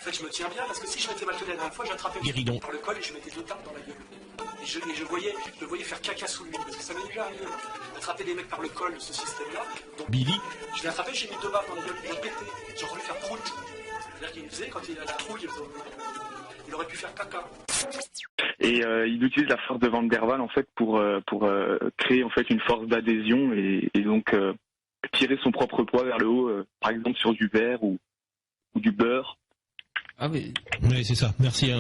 fait, je me tiens bien parce que si je m'étais mal tenu la dernière fois, j'attrapais Guéridon par le col et je mettais 2 tapes dans la gueule. Et je le voyais faire caca sous lui, parce que ça m'est déjà arrivé d'attraper des mecs par le col de ce système-là. Donc, Billy. je l'ai attrapé, j'ai mis 2 baffes dans la gueule, il a pété. J'ai entendu faire prout. C'est-à-dire qu'il faisait, quand il a la trouille, il aurait pu faire caca. Et il utilise la force de Van der Waal en fait pour créer en fait une force d'adhésion et donc tirer son propre poids vers le haut, par exemple sur du verre ou du beurre. Ah oui. Oui, c'est ça. Merci.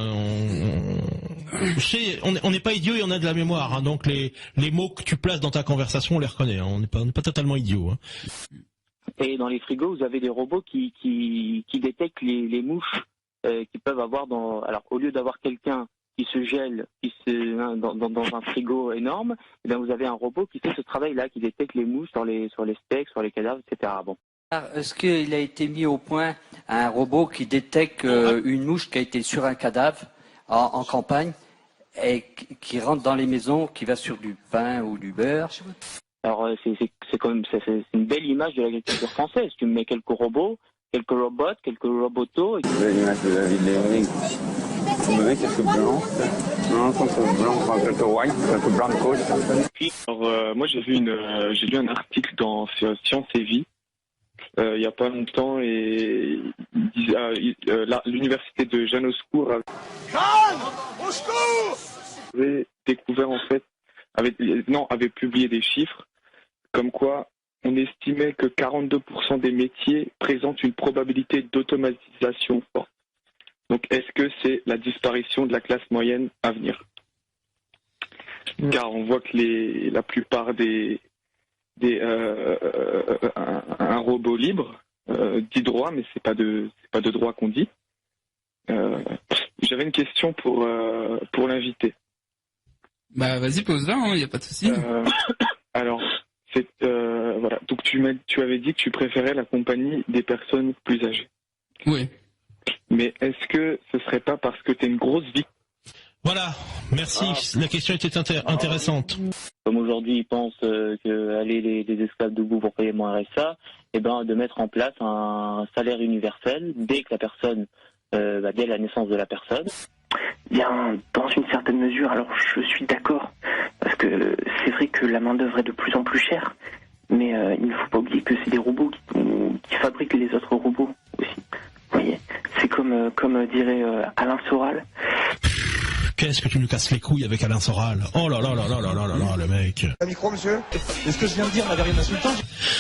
On n'est pas idiot et on a de la mémoire. Hein, donc les mots que tu places dans ta conversation, on les reconnaît. Hein, on n'est pas totalement idiot. Hein. Et dans les frigos, vous avez des robots qui détectent les mouches qui peuvent avoir dans. Alors au lieu d'avoir quelqu'un qui se gèle dans un frigo énorme, eh bien vous avez un robot qui fait ce travail-là, qui détecte les mouches sur les steaks, sur les cadavres, etc. Bon. Est-ce qu'il a été mis au point un robot qui détecte une mouche qui a été sur un cadavre en campagne et qui rentre dans les maisons, qui va sur du pain ou du beurre? Alors c'est une belle image de l'agriculture française. Tu mets quelques robots, quelques robots, quelques robotos. L'image de la ville de Léonique. Vous avez quelques blancs. Non, quelques blancs, quelques white, quelques blancos. Alors moi j'ai lu un article dans Science et Vie. Il n'y a pas longtemps et l'université de Jeanne au secours avait découvert en fait avait publié des chiffres comme quoi on estimait que 42% des métiers présentent une probabilité d'automatisation forte. Donc est-ce que c'est la disparition de la classe moyenne à venir? Car on voit que la plupart un robot libre dit droit, mais c'est pas de droit qu'on dit. J'avais une question pour l'invité. Bah vas-y, pose-la, y a pas de souci. Alors voilà, donc tu avais dit que tu préférais la compagnie des personnes plus âgées. Oui. Mais est-ce que ce serait pas parce que t'es une grosse victime? Voilà, merci. La question était intéressante. Comme aujourd'hui, ils pensent que aller les esclaves debout pour payer moins RSA, eh ben, de mettre en place un salaire universel dès que la personne, dès la naissance de la personne. Bien, dans une certaine mesure, alors je suis d'accord, parce que c'est vrai que la main-d'œuvre est de plus en plus chère, mais il ne faut pas oublier que c'est des robots qui fabriquent les autres robots aussi. Vous voyez, c'est comme dirait Alain Soral. Qu'est-ce que tu nous casses les couilles avec Alain Soral? Oh là là là là là là là là, le mec. Un micro, monsieur? Est-ce que je viens de dire n'avait rien d'insultant?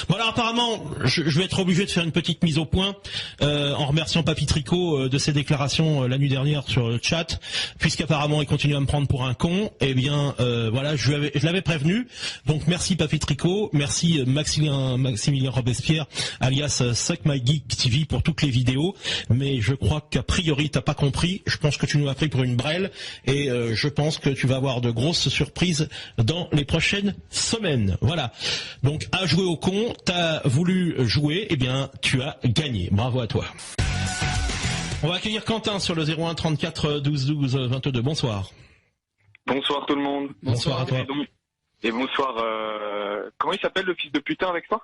Bon alors apparemment, je vais être obligé de faire une petite mise au point en remerciant Papy Tricot de ses déclarations la nuit dernière sur le chat, puisqu'apparemment il continue à me prendre pour un con. Eh bien voilà, je l'avais prévenu. Donc merci Papy Tricot, merci Maximilien Robespierre, alias Suck My Geek TV pour toutes les vidéos. Mais je crois qu'a priori t'as pas compris. Je pense que tu nous as pris pour une brêle. Et je pense que tu vas avoir de grosses surprises dans les prochaines semaines. Voilà. Donc, à jouer au con, t'as voulu jouer, eh bien, tu as gagné. Bravo à toi. On va accueillir Quentin sur le 01 34 12 12 22. Bonsoir. Bonsoir tout le monde. Bonsoir à toi. Et bonsoir. Comment il s'appelle le fils de putain avec toi?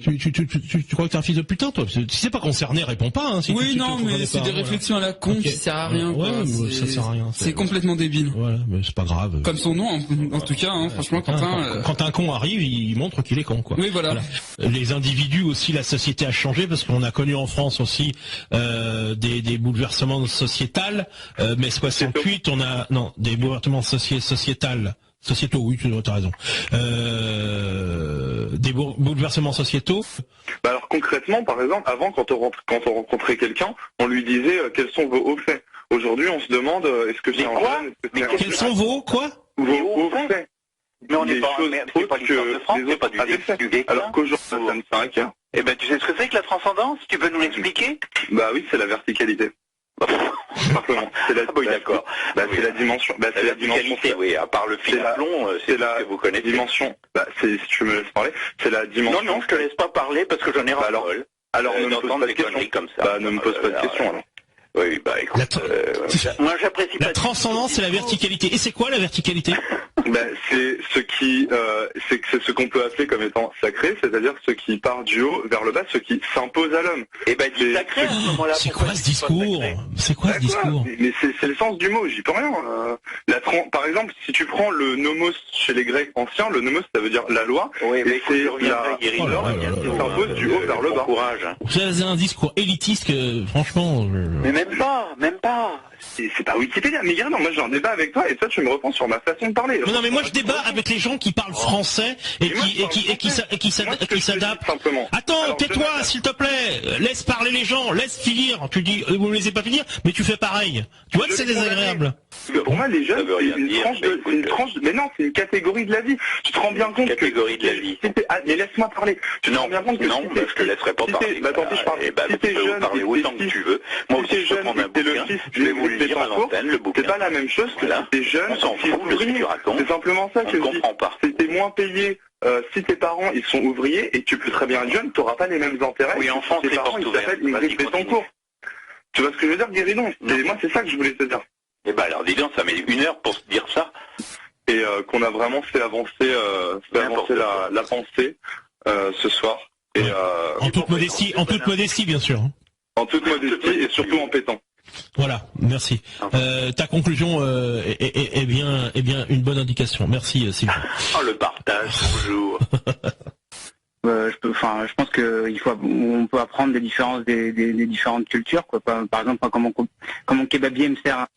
Tu crois que t'es un fils de putain, toi? Si c'est pas concerné, réponds pas. Hein, si oui, non, mais c'est des réflexions à la con qui servent à rien. Ouais, ça sert à rien. C'est complètement débile. Voilà, mais c'est pas grave. Comme son nom, en tout cas, hein, franchement, Quentin. Quand un con arrive, il montre qu'il est con, quoi. Oui, voilà. Les individus aussi, la société a changé parce qu'on a connu en France aussi des bouleversements sociétals. Mais 68, on a des bouleversements sociétaux, oui, tu as raison. Des bouleversements sociétaux. Bah alors concrètement, par exemple, avant quand on rencontrait quelqu'un, on lui disait quels sont vos hauts faits. Aujourd'hui, on se demande est-ce que c'est un jeune, quels sont vos quoi? Vos hauts faits. Mais on n'est pas, c'est pas l'histoire de France, c'est pas du Ghek. Alors qu'aujourd'hui, ça ne fait rien qu'un. Eh ben, tu sais ce que c'est que la transcendance? Tu peux nous l'expliquer? Bah oui, c'est la verticalité. Simplement. Oui, d'accord. C'est la dimension. C'est la dimension. Oui, à part le fil à plomb, c'est la que vous connaissez. Dimension. Si tu me laisses parler, c'est la dimension. Non, je te laisse pas parler parce que j'en ai ras-le-bol. Alors ne me pose pas de questions comme ça. Ne me pose pas de questions alors. Oui, bah écoute. Moi, j'apprécie pas. La transcendance, c'est la verticalité. Et c'est quoi la verticalité? C'est ce qu'on peut appeler comme étant sacré, c'est-à-dire ceux qui partent du haut vers le bas, ceux qui s'imposent à l'homme. Et dis sacré à ce moment-là. C'est quoi ce discours? Mais c'est le sens du mot, j'y peux rien. Par exemple, si tu prends le nomos chez les Grecs anciens, le nomos ça veut dire la loi, oui, mais c'est la qui s'impose du haut vers le bas. Courage. Vous avez un discours élitiste que, franchement... Mais même pas. C'est pas Wikipédia, mais regarde, moi j'en débat avec toi et toi tu me réponds sur ma façon de parler. Mais non, mais moi je débat avec les gens qui parlent français et qui s'adaptent. Attends, tais-toi s'il te plaît, laisse parler les gens, laisse finir. Tu dis, vous ne laissez pas finir, mais tu fais pareil. Tu vois que c'est désagréable. Pour moi, les jeunes, c'est une tranche mais non, c'est une catégorie de la vie. Tu te rends bien compte catégorie de la vie. Mais laisse-moi parler. Tu te rends bien compte que non, je te laisserai pas parler. Tant pis, je parle. Si t'es jeune, parler autant que tu veux. Moi aussi, je peux prendre un bouquin. Je vais vous le lire à l'antenne, le bouquin. C'est pas la même chose que si t'es jeune. On s'en fout de ce que tu racontes. C'est simplement ça que je dis. On comprend pas. Si t'es moins payé. Si tes parents ils sont ouvriers et tu peux très bien être jeune, tu n'auras pas les mêmes intérêts. Oui, en France, tes parents ils s'appellent Ingrid Betancourt. Tu vois ce que je veux dire, Guéridon? Moi, c'est ça que je voulais te dire. Eh ben alors, dis donc, ça met 1 heure pour se dire ça. Et qu'on a vraiment fait avancer la pensée ce soir. Et, en toute modestie, bien sûr. En toute modestie et surtout en pétant. Voilà, merci. Ta conclusion est bien une bonne indication. Merci Sylvain. Oh, le partage, bonjour. Je pense qu'on peut apprendre des différences des différentes cultures, quoi. Par exemple, comment kebabier me sert.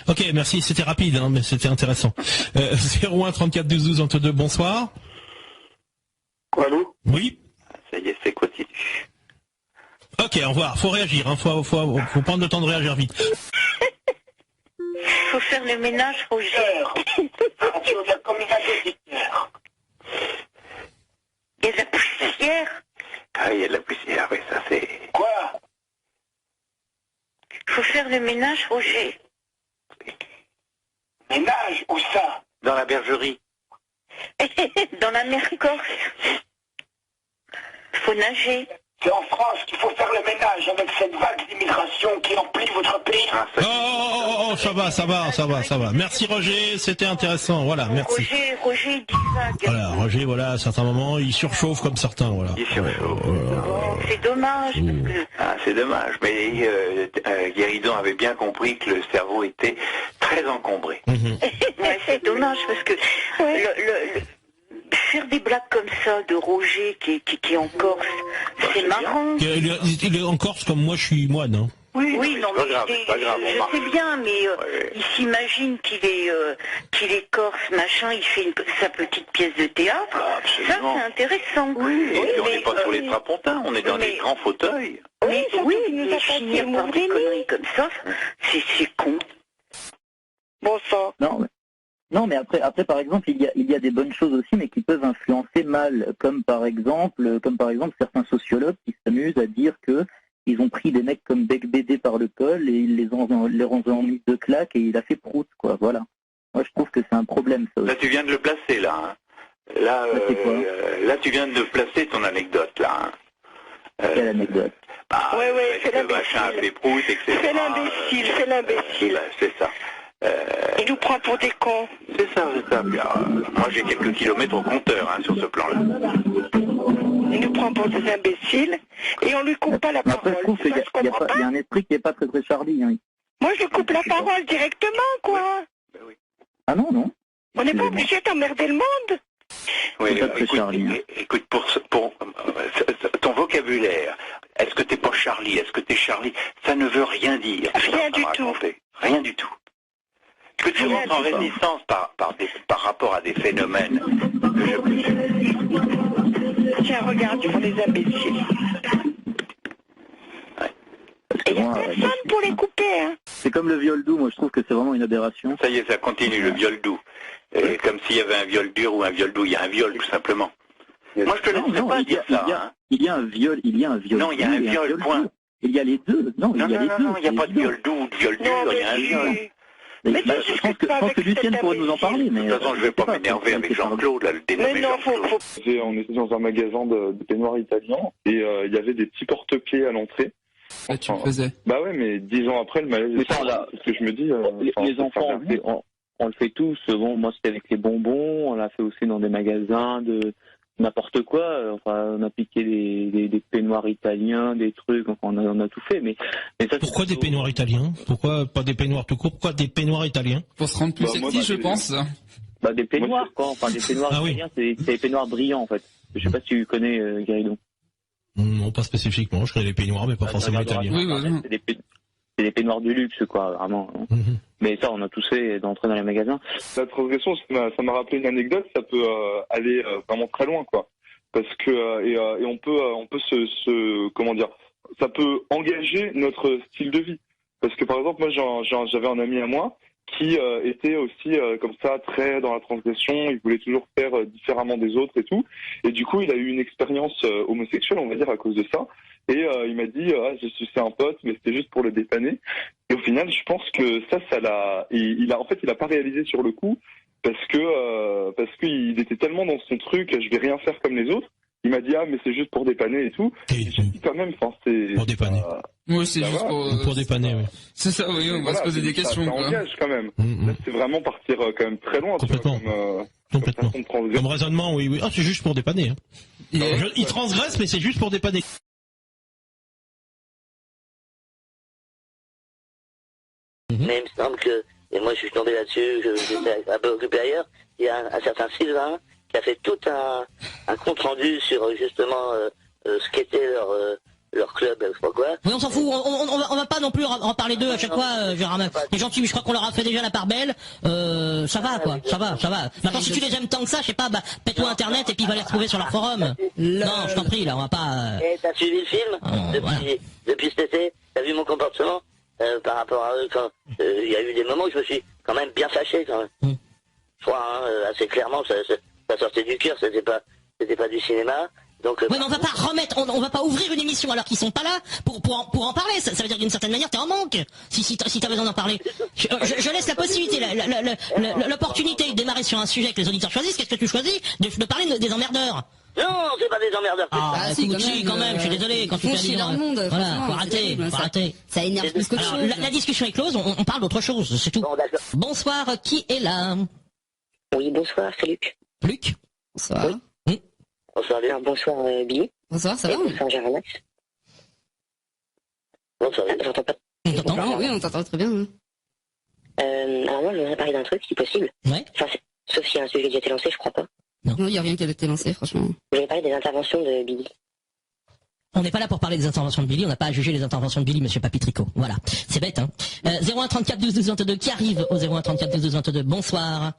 Ok, merci, c'était rapide, hein, mais c'était intéressant. 01 34 12 12 entre deux, bonsoir. Allô? Oui. Ça y est, c'est continu. Ok, au revoir. Faut réagir, hein. Faut prendre le temps de réagir vite. Faut faire le ménage, Roger. Tu veux faire comme il a dit. Il y a de la poussière. Ah, il y a de la poussière, oui, ça c'est... Quoi? Faut faire le ménage, Roger. Ménage? Où ça? Dans la bergerie. Dans la mer Corse. Faut nager. C'est en France qu'il faut faire le ménage avec cette vague d'immigration qui emplit votre pays. Oh, ça va. Merci Roger, c'était intéressant. Voilà, merci. Roger, il divague. Voilà, Roger, voilà, à certains moments, il surchauffe comme certains, voilà. Il surchauffe. C'est dommage. C'est dommage, mais Guéridon avait bien compris que le cerveau était très encombré. Ouais, c'est dommage parce que faire des blagues comme ça de Roger qui est en Corse, c'est marrant. Il est en Corse comme moi, je suis moine. Hein. Oui, non, mais je sais bien, mais il s'imagine qu'il est corse, machin, il fait sa petite pièce de théâtre. Ça, c'est intéressant. Oui, et on n'est pas sur les trapontins, on est dans des grands fauteuils. Mais finir par des conneries comme ça, c'est con. Bon sang. Non, mais après, par exemple, il y a des bonnes choses aussi, mais qui peuvent influencer mal, comme par exemple certains sociologues qui s'amusent à dire que ils ont pris des mecs comme Bec BD par le col et ils les ont en mise de claque et il a fait prout, quoi. Voilà. Moi, je trouve que c'est un problème, ça aussi. Là, tu viens de le placer, là. Hein. Là, tu viens de placer ton anecdote, là. Hein. Quelle anecdote? C'est le machin a fait prout, etc. C'est l'imbécile. C'est ça. Il nous prend pour des cons. C'est ça. Moi, j'ai quelques kilomètres au compteur, hein, sur ce plan-là. Il nous prend pour des imbéciles et on lui coupe pas la parole. Après, je trouve qu'il y a un esprit qui n'est pas très très Charlie. Hein. Moi, je coupe la parole directement, quoi. Oui. Ah non. On n'est pas obligé d'emmerder le monde. Oui, écoute, pour ton vocabulaire, est-ce que t'es pas Charlie, est-ce que t'es Charlie, ça ne veut rien dire. Rien du tout. Rien du tout. Que tu rentres en résistance par rapport à des phénomènes que je peux... Tiens, regarde, ils font des imbéciles. Et il n'y a personne pour les couper, hein. C'est comme le viol doux, moi je trouve que c'est vraiment une aberration. Ça y est, ça continue, le viol doux. Comme s'il y avait un viol dur ou un viol doux, il y a un viol tout simplement. Moi je te laisse pas dire ça. Il y a un viol. Non, il y a un viol, point. Il y a les deux. Non, il y a les deux. Non, il n'y a pas de viol doux ou de viol dur, il y a un viol. Je pense que Lucienne pourrait nous en parler. Mais de toute façon, je ne vais pas m'énerver avec Jean-Claude, là, le dénommé Jean-Claude. On était dans un magasin de peignoirs italiens et il y avait des petits porte-clés à l'entrée. Ah, tu le faisais. Bah ouais, mais 10 ans après, le malaise est là. Parce que je me dis... les enfants on le fait tous. Bon, moi c'était avec les bonbons, on l'a fait aussi dans des magasins de n'importe quoi. Enfin, on a piqué des peignoirs italiens, des trucs. Enfin, on a tout fait. Mais ça, pourquoi des peignoirs italiens? Pourquoi pas des peignoirs tout court? Pourquoi des peignoirs italiens? Pour se rendre plus sexy, je pense. Bah, des peignoirs, quoi. Enfin, des peignoirs italiens, c'est des peignoirs brillants, en fait. Je sais pas si tu connais, Guéridon. Non, pas spécifiquement. Je connais les peignoirs, mais pas forcément italiens. Oui, c'est des peignoirs de luxe, quoi, vraiment. Mais ça, on a tous fait d'entrer dans les magasins. La transgression, ça m'a rappelé une anecdote. Ça peut aller vraiment très loin, quoi. Parce que et on peut se comment dire, ça peut engager notre style de vie. Parce que par exemple, moi, j'avais un ami à moi qui était aussi comme ça, très dans la transgression. Il voulait toujours faire différemment des autres et tout. Et du coup, il a eu une expérience homosexuelle, on va dire, à cause de ça. Et il m'a dit, j'ai sucé un pote, mais c'était juste pour le dépanner. Et au final, je pense que ça l'a. Il a pas réalisé sur le coup parce qu'il était tellement dans son truc, je vais rien faire comme les autres. Il m'a dit mais c'est juste pour dépanner et tout. Et j'ai dit quand même, enfin c'est pour dépanner. Oui, c'est juste pour dépanner. Oui. C'est ça, oui, on va se poser des questions. Ça engage quand même. Là, c'est vraiment partir quand même très loin. Complètement. Complètement. Comme raisonnement, oui. Ah, c'est juste pour dépanner. Hein. Il transgresse, mais c'est juste pour dépanner. Mais il me semble que, et moi je suis tombé là-dessus, j'étais un peu occupé ailleurs, il y a un certain Sylvain qui a fait tout un compte-rendu sur justement ce qu'était leur club, je sais pas quoi. Oui, on s'en fout, on va pas non plus en parler d'eux à chaque fois, Gérard. Les gens qui, je crois qu'on leur a fait déjà la part belle, ça va quoi, ça va. Maintenant si tu les aimes tant que ça, je sais pas, pète-toi internet et puis va les retrouver sur leur forum. Non, je t'en prie, là, on va pas... Et t'as suivi le film depuis cet été, t'as vu mon comportement par rapport à eux, quand il y a eu des moments où je me suis quand même bien fâché quand même. Je crois, assez clairement, ça sortait du cœur, c'était pas du cinéma. Donc, oui, mais on va pas remettre, on va pas ouvrir une émission alors qu'ils sont pas là pour en parler. Ça veut dire d'une certaine manière t'es en manque. Si t'as besoin d'en parler. Je laisse la possibilité, l'opportunité de démarrer sur un sujet que les auditeurs choisissent. Qu'est-ce que tu choisis de parler des emmerdeurs? Non, c'est pas des emmerdeurs. Si, quand même, je suis désolé, quand tu fais chier dans le monde. Voilà, faut arrêter. Ça énerve plus que chose. La discussion est close, on parle d'autre chose, c'est tout. Bon, bonsoir, qui est là? Oui, bonsoir, c'est Luc. Luc? Bonsoir. Oui. Bonsoir, bien, bonsoir, Billy. Bonsoir, ça va? Bonsoir, Gérard. Bonsoir, j'entends pas. Oui, on t'entend très bien. Alors moi, je voudrais parler d'un truc, si possible. Ouais. Enfin, sauf s'il y a un sujet qui a été lancé, je crois pas. Non, il n'y a rien qui a été lancé, franchement. Je voulais parler des interventions de Billy. On n'est pas là pour parler des interventions de Billy, on n'a pas à juger les interventions de Billy, monsieur Papitrico. Voilà. C'est bête, hein. 01 34 12 12 22, qui arrive au 01 34 12 12 22. Bonsoir.